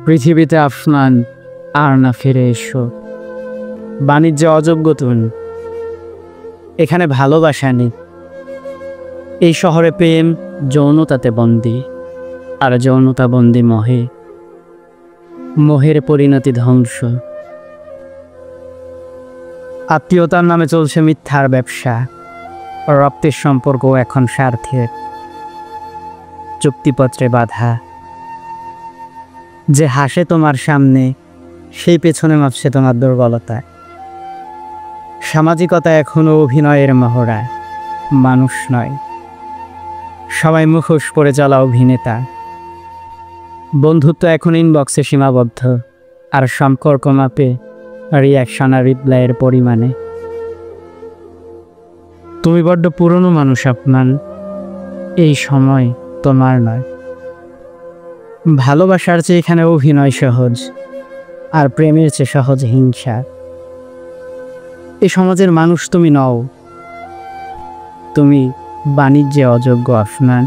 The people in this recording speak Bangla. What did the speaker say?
পৃথিবীতে আফনান আর না ফিরে এসো। বাণিজ্যে অযোগ্য তুমি, এখানে ভালোবাসা নেই। এই শহরে প্রেম যৌনতাতে বন্দী, আর যৌনতা বন্দী মোহে, মোহের পরিণতি ধ্বংস। আত্মীয়তার নামে চলছে মিথ্যার ব্যবসা, রক্তের সম্পর্ক এখন স্বার্থের, চুক্তিপত্রে বাধা। যে হাসে তোমার সামনে, সেই পেছনে মাপছে তোমার দুর্বলতা। সামাজিকতা এখনো অভিনয়ের মহড়া, মানুষ নয়। সবাই মুখোশ পরে চলা অভিনেতা। বন্ধুত্ব এখন ইনবক্সে সীমাবদ্ধ, আর সম্পর্ক মাপে রিয়াকশন আর রিপ্লাইয়ের পরিমাণে। তুমি বড্ড পুরনো মানুষ আফনান, এই সময় তোমার নয়। ভালোবাসার চেয়ে এখানে অভিনয় সহজ, আর প্রেমের চেয়ে সহজ হিংসা। এই সমাজের মানুষ তুমি নও, তুমি বাণিজ্যে অযোগ্য আফনান।